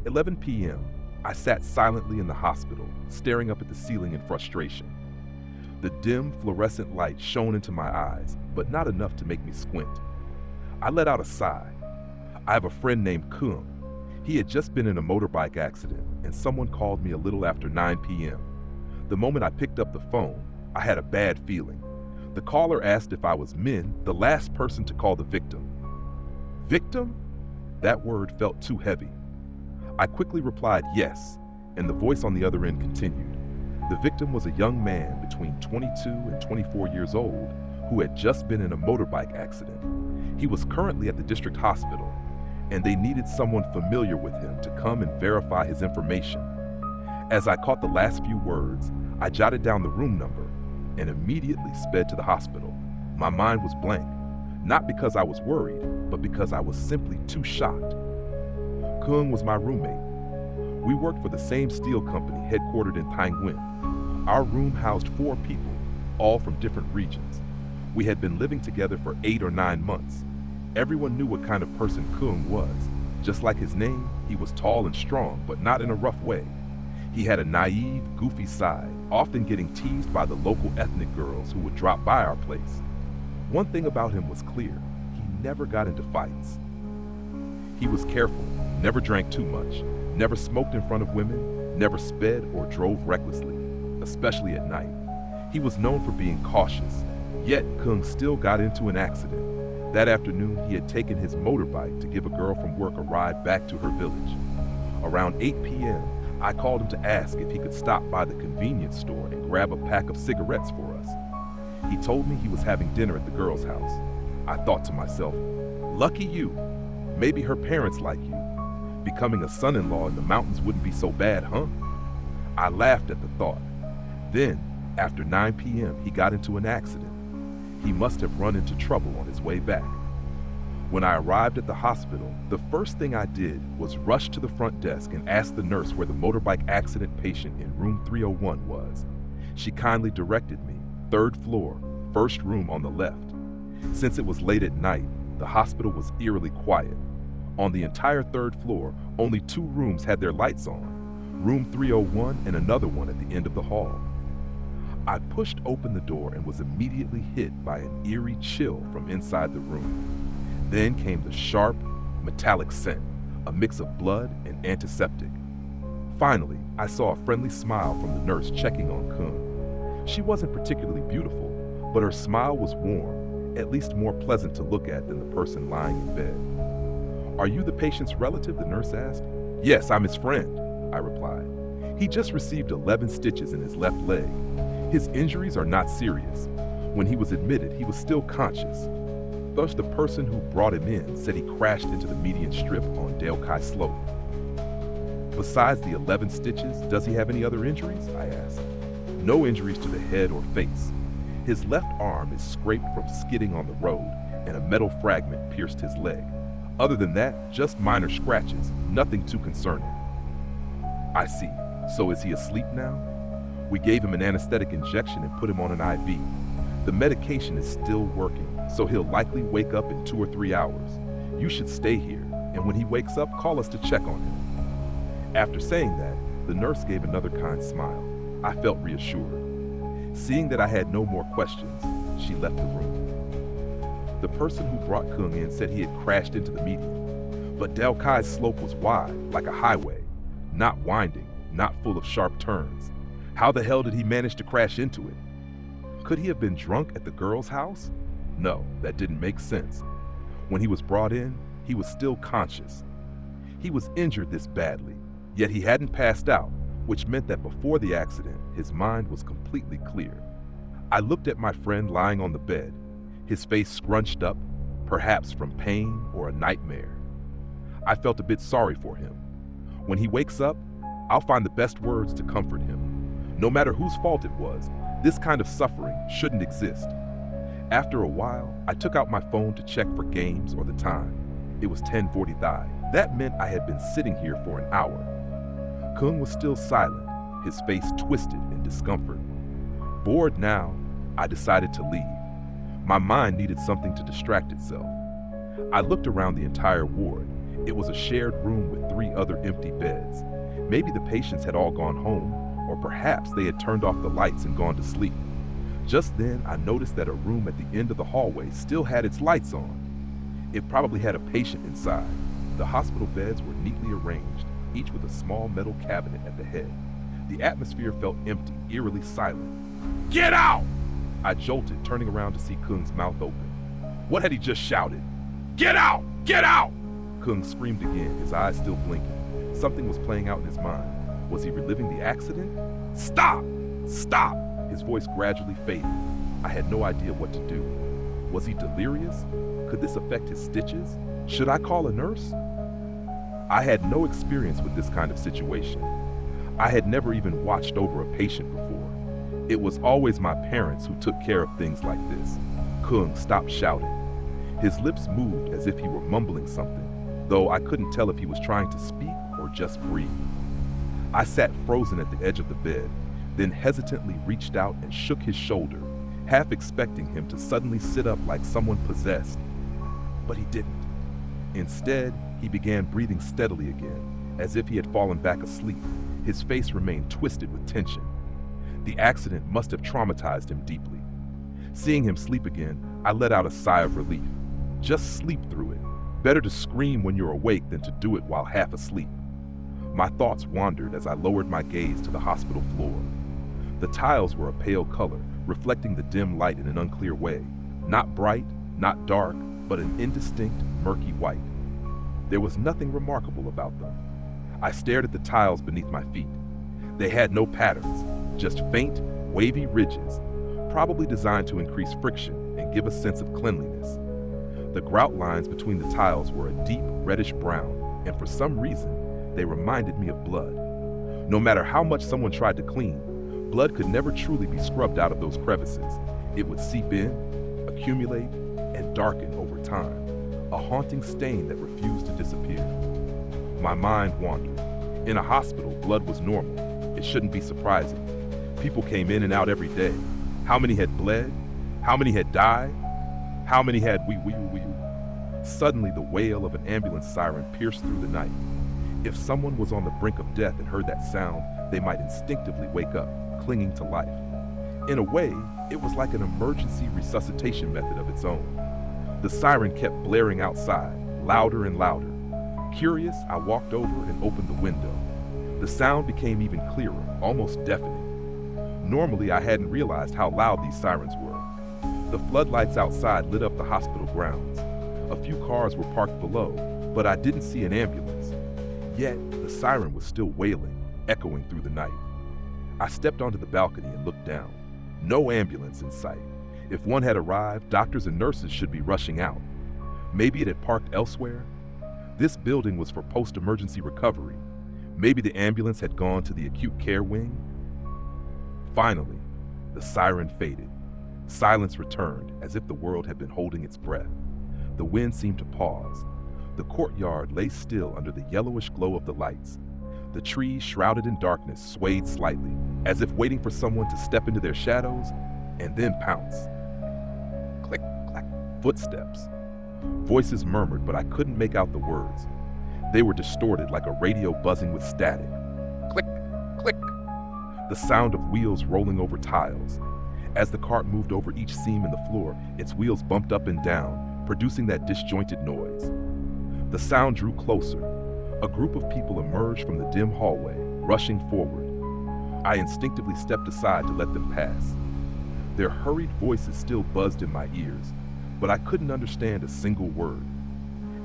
11 p.m. I sat silently in the hospital, staring up at the ceiling in frustration. The dim, fluorescent light shone into my eyes, but not enough to make me squint. I let out a sigh. I have a friend named Kung. He had just been in a motorbike accident, and someone called me a little after 9 p.m. The moment I picked up the phone, I had a bad feeling. The caller asked if I was Min, the last person to call the victim. Victim? That word felt too heavy. I quickly replied yes, and the voice on the other end continued. The victim was a young man between 22 and 24 years old who had just been in a motorbike accident. He was currently at the district hospital, and they needed someone familiar with him to come and verify his information. As I caught the last few words, I jotted down the room number and immediately sped to the hospital. My mind was blank, not because I was worried, but because I was simply too shocked. Kung was my roommate. We worked for the same steel company headquartered in Tainguin. Our room housed 4 people, all from different regions. We had been living together for 8 or 9 months. Everyone knew what kind of person Kung was. Just like his name, he was tall and strong, but not in a rough way. He had a naive, goofy side, often getting teased by the local ethnic girls who would drop by our place. One thing about him was clear: he never got into fights. He was careful, never drank too much, never smoked in front of women, never sped or drove recklessly, especially at night. He was known for being cautious, yet Kung still got into an accident. That afternoon, he had taken his motorbike to give a girl from work a ride back to her village. Around 8 p.m., I called him to ask if he could stop by the convenience store and grab a pack of cigarettes for us. He told me he was having dinner at the girl's house. I thought to myself, lucky you. Maybe her parents like you. Becoming a son-in-law in the mountains wouldn't be so bad, huh? I laughed at the thought. Then, after 9 p.m., he got into an accident. He must have run into trouble on his way back. When I arrived at the hospital, the first thing I did was rush to the front desk and ask the nurse where the motorbike accident patient in room 301 was. She kindly directed me, 3rd floor, 1st room on the left. Since it was late at night, the hospital was eerily quiet. On the entire 3rd floor, only 2 rooms had their lights on, room 301 and another one at the end of the hall. I pushed open the door and was immediately hit by an eerie chill from inside the room. Then came the sharp, metallic scent, a mix of blood and antiseptic. Finally, I saw a friendly smile from the nurse checking on Kung. She wasn't particularly beautiful, but her smile was warm, at least more pleasant to look at than the person lying in bed. "Are you the patient's relative?" the nurse asked. "Yes, I'm his friend," I replied. "He just received 11 stitches in his left leg. His injuries are not serious. When he was admitted, he was still conscious." Thus, the person who brought him in said he crashed into the median strip on Dale Kai Slope. "Besides the 11 stitches, does he have any other injuries?" I asked. "No injuries to the head or face. His left arm is scraped from skidding on the road, and a metal fragment pierced his leg. Other than that, just minor scratches, nothing too concerning." "I see. So is he asleep now?" "We gave him an anesthetic injection and put him on an IV. The medication is still working, so he'll likely wake up in 2 or 3 hours. You should stay here, and when he wakes up, call us to check on him." After saying that, the nurse gave another kind smile. I felt reassured. Seeing that I had no more questions, she left the room. The person who brought Kung in said he had crashed into the median, but Dale Kai's slope was wide, like a highway, not winding, not full of sharp turns. How the hell did he manage to crash into it? Could he have been drunk at the girl's house? No, that didn't make sense. When he was brought in, he was still conscious. He was injured this badly, yet he hadn't passed out, which meant that before the accident, his mind was completely clear. I looked at my friend lying on the bed, his face scrunched up, perhaps from pain or a nightmare. I felt a bit sorry for him. When he wakes up, I'll find the best words to comfort him. No matter whose fault it was, this kind of suffering shouldn't exist. After a while, I took out my phone to check for games or the time. It was 10:45. That meant I had been sitting here for an hour. Kung was still silent, his face twisted in discomfort. Bored now, I decided to leave. My mind needed something to distract itself. I looked around the entire ward. It was a shared room with 3 other empty beds. Maybe the patients had all gone home, or perhaps they had turned off the lights and gone to sleep. Just then, I noticed that a room at the end of the hallway still had its lights on. It probably had a patient inside. The hospital beds were neatly arranged, each with a small metal cabinet at the head. The atmosphere felt empty, eerily silent. "Get out!" I jolted, turning around to see Kung's mouth open. What had he just shouted? "Get out! Get out!" Kung screamed again, his eyes still blinking. Something was playing out in his mind. Was he reliving the accident? "Stop! Stop!" His voice gradually faded. I had no idea what to do. Was he delirious? Could this affect his stitches? Should I call a nurse? I had no experience with this kind of situation. I had never even watched over a patient before. It was always my parents who took care of things like this. Kung stopped shouting. His lips moved as if he were mumbling something, though I couldn't tell if he was trying to speak or just breathe. I sat frozen at the edge of the bed, then hesitantly reached out and shook his shoulder, half expecting him to suddenly sit up like someone possessed. But he didn't. Instead, he began breathing steadily again, as if he had fallen back asleep. His face remained twisted with tension. The accident must have traumatized him deeply. Seeing him sleep again, I let out a sigh of relief. Just sleep through it. Better to scream when you're awake than to do it while half asleep. My thoughts wandered as I lowered my gaze to the hospital floor. The tiles were a pale color, reflecting the dim light in an unclear way. Not bright, not dark, but an indistinct, murky white. There was nothing remarkable about them. I stared at the tiles beneath my feet. They had no patterns, just faint, wavy ridges, probably designed to increase friction and give a sense of cleanliness. The grout lines between the tiles were a deep reddish brown, and for some reason, they reminded me of blood. No matter how much someone tried to clean, blood could never truly be scrubbed out of those crevices. It would seep in, accumulate, and darken over time, a haunting stain that refused to disappear. My mind wandered. In a hospital, blood was normal. It shouldn't be surprising. People came in and out every day. How many had bled? How many had died? How many had wee? Suddenly, the wail of an ambulance siren pierced through the night. If someone was on the brink of death and heard that sound, they might instinctively wake up, clinging to life. In a way, it was like an emergency resuscitation method of its own. The siren kept blaring outside, louder and louder. Curious, I walked over and opened the window. The sound became even clearer, almost deafening. Normally, I hadn't realized how loud these sirens were. The floodlights outside lit up the hospital grounds. A few cars were parked below, but I didn't see an ambulance. Yet, the siren was still wailing, echoing through the night. I stepped onto the balcony and looked down. No ambulance in sight. If one had arrived, doctors and nurses should be rushing out. Maybe it had parked elsewhere. This building was for post-emergency recovery. Maybe the ambulance had gone to the acute care wing. Finally, the siren faded. Silence returned, as if the world had been holding its breath. The wind seemed to pause. The courtyard lay still under the yellowish glow of the lights. The trees, shrouded in darkness, swayed slightly, as if waiting for someone to step into their shadows, and then pounce. Click, clack, footsteps. Voices murmured, but I couldn't make out the words. They were distorted like a radio buzzing with static. Click, click. The sound of wheels rolling over tiles. As the cart moved over each seam in the floor, its wheels bumped up and down, producing that disjointed noise. The sound drew closer. A group of people emerged from the dim hallway, rushing forward. I instinctively stepped aside to let them pass. Their hurried voices still buzzed in my ears, but I couldn't understand a single word.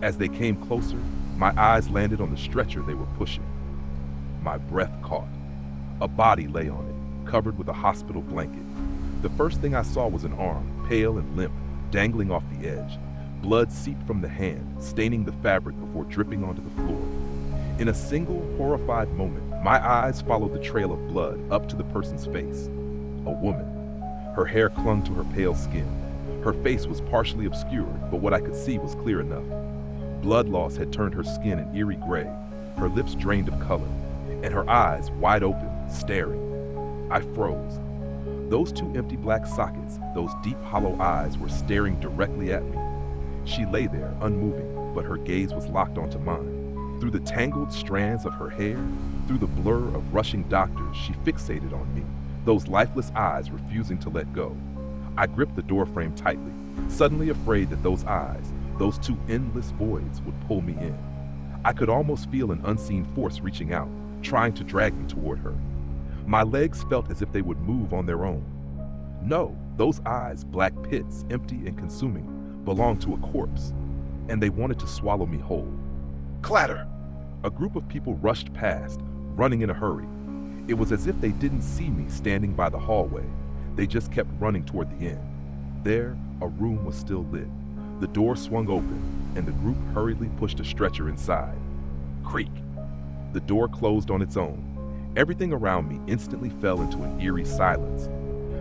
As they came closer, my eyes landed on the stretcher they were pushing. My breath caught. A body lay on it, covered with a hospital blanket. The first thing I saw was an arm, pale and limp, dangling off the edge. Blood seeped from the hand, staining the fabric before dripping onto the floor. In a single, horrified moment, my eyes followed the trail of blood up to the person's face. A woman. Her hair clung to her pale skin. Her face was partially obscured, but what I could see was clear enough. Blood loss had turned her skin an eerie gray, her lips drained of color, and her eyes, wide open, staring. I froze. Those two empty black sockets, those deep hollow eyes were staring directly at me. She lay there, unmoving, but her gaze was locked onto mine. Through the tangled strands of her hair, through the blur of rushing doctors, she fixated on me, those lifeless eyes refusing to let go. I gripped the doorframe tightly, suddenly afraid that those eyes, those two endless voids, would pull me in. I could almost feel an unseen force reaching out, trying to drag me toward her. My legs felt as if they would move on their own. No, those eyes, black pits, empty and consuming, belonged to a corpse, and they wanted to swallow me whole. Clatter! A group of people rushed past, running in a hurry. It was as if they didn't see me standing by the hallway. They just kept running toward the end. There, a room was still lit. The door swung open, and the group hurriedly pushed a stretcher inside. Creak! The door closed on its own. Everything around me instantly fell into an eerie silence.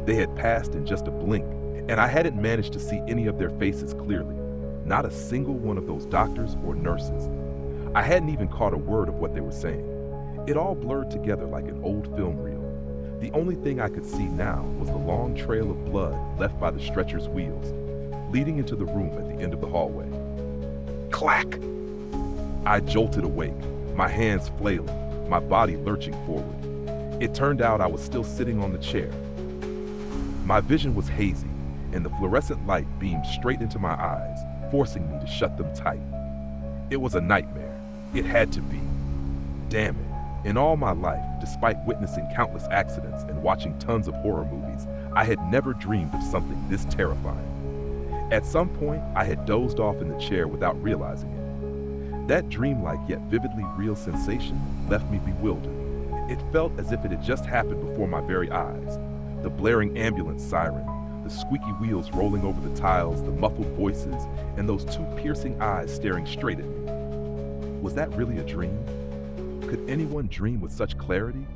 They had passed in just a blink, and I hadn't managed to see any of their faces clearly. Not a single one of those doctors or nurses. I hadn't even caught a word of what they were saying. It all blurred together like an old film reel. The only thing I could see now was the long trail of blood left by the stretcher's wheels, leading into the room at the end of the hallway. Clack! I jolted awake, my hands flailing, my body lurching forward. It turned out I was still sitting on the chair. My vision was hazy, and the fluorescent light beamed straight into my eyes, forcing me to shut them tight. It was a nightmare. It had to be. Damn it. In all my life, despite witnessing countless accidents and watching tons of horror movies, I had never dreamed of something this terrifying. At some point, I had dozed off in the chair without realizing it. That dreamlike yet vividly real sensation left me bewildered. It felt as if it had just happened before my very eyes. The blaring ambulance siren, the squeaky wheels rolling over the tiles, the muffled voices, and those two piercing eyes staring straight at me. Was that really a dream? Could anyone dream with such clarity?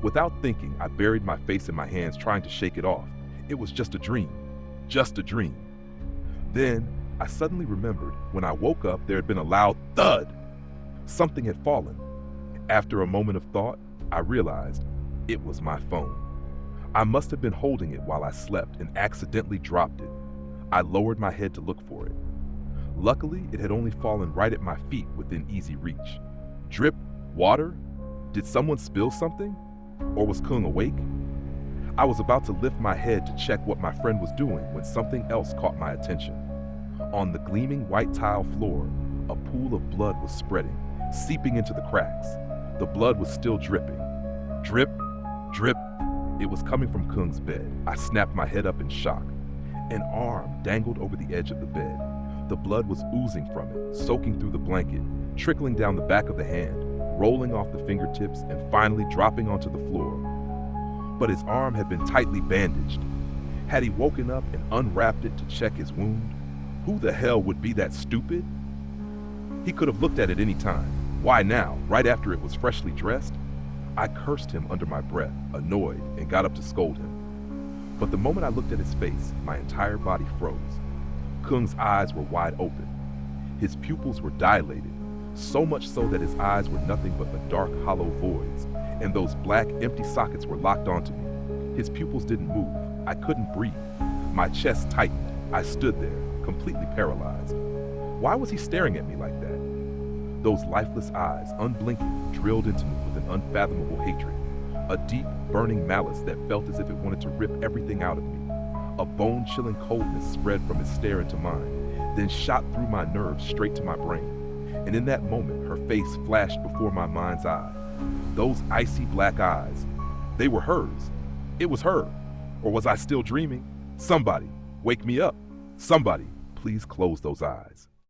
Without thinking, I buried my face in my hands, trying to shake it off. It was just a dream. Just a dream. Then, I suddenly remembered when I woke up, there had been a loud thud. Something had fallen. After a moment of thought, I realized it was my phone. I must have been holding it while I slept and accidentally dropped it. I lowered my head to look for it. Luckily, it had only fallen right at my feet within easy reach. Drip, water? Did someone spill something? Or was Kung awake? I was about to lift my head to check what my friend was doing when something else caught my attention. On the gleaming white tile floor, a pool of blood was spreading, seeping into the cracks. The blood was still dripping. Drip, drip. It was coming from Kung's bed. I snapped my head up in shock. An arm dangled over the edge of the bed. The blood was oozing from it, soaking through the blanket, trickling down the back of the hand, rolling off the fingertips, and finally dropping onto the floor. But his arm had been tightly bandaged. Had he woken up and unwrapped it to check his wound? Who the hell would be that stupid? He could have looked at it any time. Why now, right after it was freshly dressed? I cursed him under my breath, annoyed, and got up to scold him. But the moment I looked at his face, my entire body froze. Kung's eyes were wide open. His pupils were dilated, so much so that his eyes were nothing but the dark, hollow voids, and those black, empty sockets were locked onto me. His pupils didn't move. I couldn't breathe. My chest tightened. I stood there, completely paralyzed. Why was he staring at me like that? Those lifeless eyes, unblinking, drilled into me with an unfathomable hatred, a deep, burning malice that felt as if it wanted to rip everything out of me. A bone-chilling coldness spread from his stare into mine, then shot through my nerves straight to my brain. And in that moment, her face flashed before my mind's eye. Those icy black eyes, they were hers. It was her. Or was I still dreaming? Somebody, wake me up. Somebody, please close those eyes.